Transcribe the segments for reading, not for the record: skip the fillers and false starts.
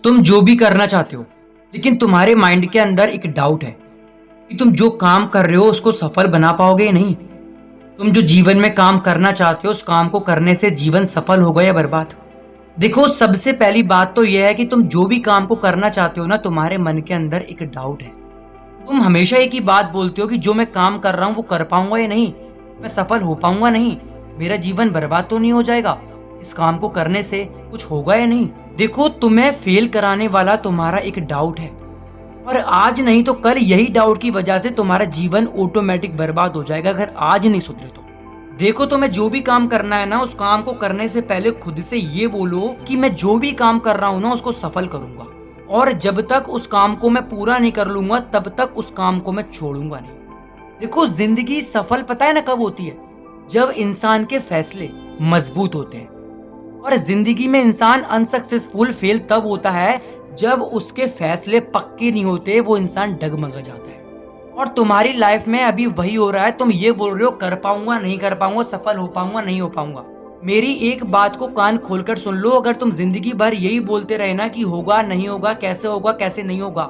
तुम जो भी करना चाहते हो, लेकिन तुम्हारे माइंड के अंदर एक डाउट है कि तुम जो काम कर रहे हो उसको सफल बना पाओगे या नहीं। तुम जो जीवन में काम करना चाहते हो उस काम को करने से जीवन सफल होगा या बर्बाद। देखो, सबसे पहली बात तो यह है कि तुम जो भी काम को करना चाहते हो ना, तुम्हारे मन के अंदर एक डाउट है। तुम हमेशा एक ही बात बोलते हो कि जो मैं काम कर रहा हूँ वो कर पाऊंगा या नहीं, मैं सफल हो पाऊंगा नहीं, मेरा जीवन बर्बाद तो नहीं हो जाएगा, इस काम को करने से कुछ होगा या नहीं। देखो, तुम्हें फेल कराने वाला तुम्हारा एक डाउट है, और आज नहीं तो कल यही डाउट की वजह से तुम्हारा जीवन ऑटोमेटिक बर्बाद हो जाएगा अगर आज नहीं सुधरे तो। देखो, तुम्हें जो भी काम करना है ना, उस काम को करने से पहले खुद से ये बोलो कि मैं जो भी काम कर रहा हूँ ना उसको सफल करूंगा, और जब तक उस काम को मैं पूरा नहीं कर लूंगा तब तक उस काम को मैं छोड़ूंगा नहीं। देखो, जिंदगी सफल पता है ना कब होती है? जब इंसान के फैसले मजबूत होते हैं। और जिंदगी में इंसान अनसक्सेसफुल फेल तब होता है जब उसके फैसले पक्के नहीं होते, वो इंसान डगमगा जाता है। और तुम्हारी लाइफ में अभी वही हो रहा है। तुम ये बोल रहे हो कर पाऊंगा नहीं कर पाऊंगा, सफल हो पाऊंगा नहीं हो पाऊंगा। मेरी एक बात को कान खोलकर सुन लो, अगर तुम जिंदगी भर यही बोलते रहे ना कि होगा नहीं होगा कैसे नहीं होगा,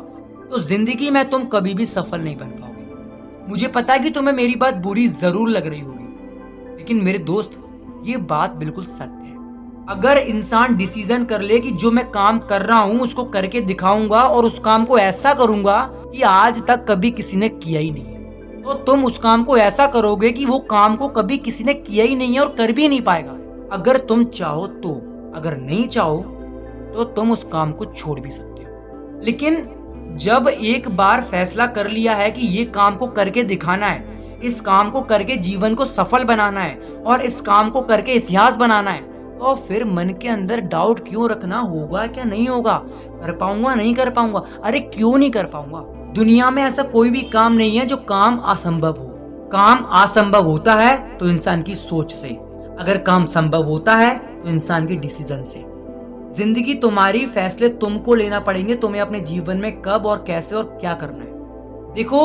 तो जिंदगी में तुम कभी भी सफल नहीं बन पाओगे। मुझे पता है कि तुम्हें मेरी बात बुरी जरूर लग रही होगी, लेकिन मेरे दोस्त, ये बात बिल्कुल सत्य है। अगर इंसान डिसीजन कर ले कि जो मैं काम कर रहा हूं उसको करके दिखाऊंगा और उस काम को ऐसा करूंगा कि आज तक कभी किसी ने किया ही नहीं है, तो तुम उस काम को ऐसा करोगे कि वो काम को कभी किसी ने किया ही नहीं है और कर भी नहीं पाएगा। अगर तुम चाहो तो, अगर नहीं चाहो तो तुम उस काम को छोड़ भी सकते हो। लेकिन जब एक बार फैसला कर लिया है कि ये काम को करके दिखाना है, इस काम को करके जीवन को सफल बनाना है और इस काम को करके इतिहास बनाना है, तो फिर मन के अंदर डाउट क्यों रखना? होगा क्या नहीं होगा, कर पाऊंगा नहीं कर पाऊंगा? अरे क्यों नहीं कर पाऊंगा? दुनिया में ऐसा कोई भी काम नहीं है जो काम असंभव हो। काम असंभव होता है तो इंसान की सोच से, अगर काम संभव होता है तो इंसान के डिसीजन से। जिंदगी तुम्हारी, फैसले तुमको लेना पड़ेंगे, तुम्हें अपने जीवन में कब और कैसे और क्या करना है। देखो,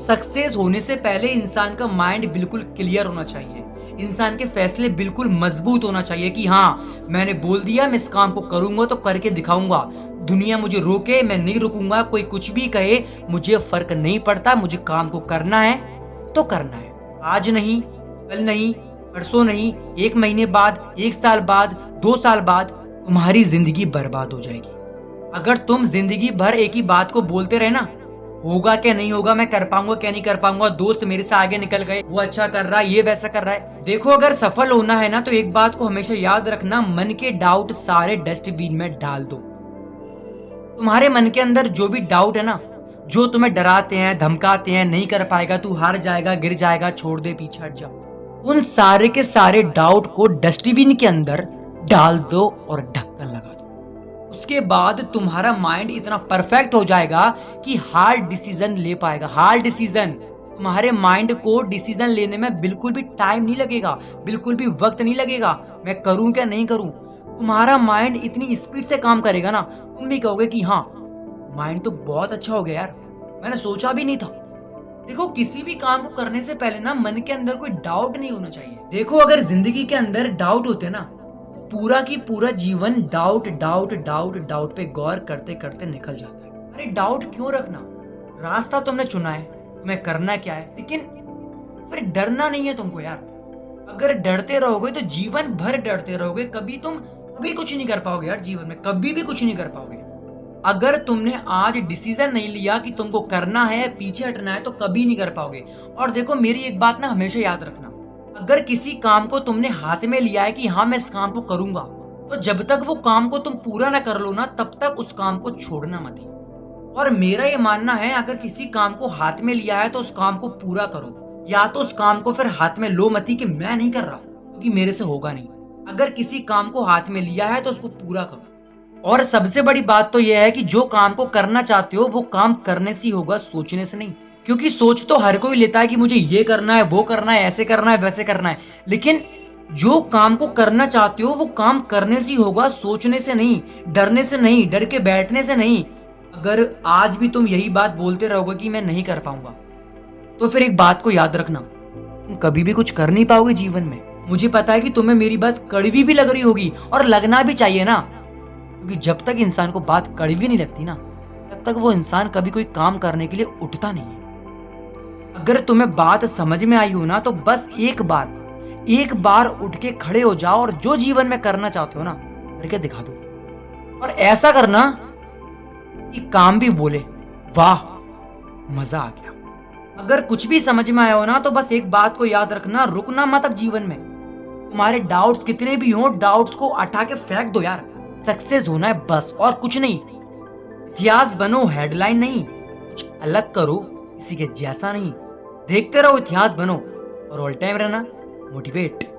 सक्सेस होने से पहले इंसान का माइंड बिल्कुल क्लियर होना चाहिए, इंसान के फैसले बिल्कुल मजबूत होना चाहिए कि हाँ, मैंने बोल दिया मैं इस काम को करूंगा तो करके दिखाऊंगा। दुनिया मुझे रोके, मैं नहीं रुकूंगा, कोई कुछ भी कहे मुझे फर्क नहीं पड़ता, मुझे काम को करना है तो करना है। आज नहीं, कल नहीं, परसों नहीं, 1 महीने बाद, 1 साल बाद, 2 साल बाद तुम्हारी जिंदगी बर्बाद हो जाएगी। अगर तुम जिंदगी भर एक ही बात को बोलते रहे ना, होगा क्या नहीं होगा, मैं कर पाऊंगा क्या नहीं कर पाऊंगा, दोस्त मेरे से आगे निकल गए, वो अच्छा कर रहा है, ये वैसा कर रहा है। देखो, अगर सफल होना है ना तो एक बात को हमेशा याद रखना, मन के डाउट सारे डस्टबिन में डाल दो। तुम्हारे मन के अंदर जो भी डाउट है ना, जो तुम्हें डराते हैं, धमकाते हैं, नहीं कर पाएगा, तू हार जाएगा, गिर जाएगा, छोड़ दे, पीछे हट जा, उन सारे के सारे डाउट को डस्टबिन के अंदर डाल दो और ढक्कन लगा दो। उसके बाद तुम्हारा माइंड इतना परफेक्ट हो जाएगा कि हार्ड डिसीजन ले पाएगा। हार्ड डिसीजन, तुम्हारे माइंड को डिसीजन लेने में बिल्कुल भी टाइम नहीं लगेगा, बिल्कुल भी वक्त नहीं लगेगा, मैं करूं क्या नहीं करूं। तुम्हारा माइंड इतनी स्पीड से काम करेगा ना, तुम भी कहोगे कि हाँ, माइंड तो बहुत अच्छा हो गया यार, मैंने सोचा भी नहीं था। देखो, किसी भी काम को करने से पहले ना मन के अंदर कोई डाउट नहीं होना चाहिए। देखो, अगर जिंदगी के अंदर डाउट होते ना, पूरा की पूरा जीवन डाउट डाउट डाउट डाउट पे गौर करते करते निकल जाता है। अरे डाउट क्यों रखना? रास्ता तुमने चुना है, तुम्हें करना क्या है, लेकिन फिर डरना नहीं है तुमको यार। अगर डरते रहोगे तो जीवन भर डरते रहोगे, कभी कुछ नहीं कर पाओगे यार, जीवन में कभी भी कुछ नहीं कर पाओगे। अगर तुमने आज डिसीजन नहीं लिया कि तुमको करना है, पीछे हटना है, तो कभी नहीं कर पाओगे। और देखो, मेरी एक बात ना हमेशा याद रखना, अगर किसी काम को तुमने हाथ में लिया है कि हाँ मैं इस काम को करूंगा, तो जब तक वो काम को तुम पूरा ना कर लो ना, तब तक उस काम को छोड़ना मत ही। और मेरा ये मानना है, अगर किसी काम को हाथ में लिया है तो उस काम को पूरा करो, या तो उस काम को फिर हाथ में लो मत ही कि मैं नहीं कर रहा क्योंकि मेरे से होगा नहीं। अगर किसी काम को हाथ में लिया है तो उसको पूरा करो। और सबसे बड़ी बात तो यह है कि जो काम को करना चाहते हो वो काम करने से ही होगा, सोचने से नहीं। क्योंकि सोच तो हर कोई लेता है कि मुझे ये करना है, वो करना है, ऐसे करना है, वैसे करना है, लेकिन जो काम को करना चाहते हो वो काम करने से ही होगा, सोचने से नहीं, डरने से नहीं, डर के बैठने से नहीं। अगर आज भी तुम यही बात बोलते रहोगे कि मैं नहीं कर पाऊंगा, तो फिर एक बात को याद रखना, तुम कभी भी कुछ कर नहीं पाओगे जीवन में। मुझे पता है कि तुम्हें मेरी बात कड़वी भी लग रही होगी, और लगना भी चाहिए ना, क्योंकि जब तक इंसान को बात कड़वी नहीं लगती ना, तब तक वो इंसान कभी कोई काम करने के लिए उठता नहीं है। अगर तुम्हें बात समझ में आई हो ना, तो बस एक बार उठ के खड़े हो जाओ और जो जीवन में करना चाहते हो ना, करके दिखा दो। और ऐसा करना कि काम भी बोले, वाह मजा आ गया। अगर कुछ भी समझ में आया हो ना, तो बस एक बात को याद रखना, रुकना मत अब जीवन में। तुम्हारे डाउट्स कितने भी हो, डाउट्स को हटा के फेंक दो यार। सक्सेस होना है बस, और कुछ नहीं। इतिहास बनो, हेडलाइन नहीं। कुछ अलग करो, किसी के जैसा नहीं। देखते रहो, इतिहास बनो और ऑल टाइम रहना मोटिवेट।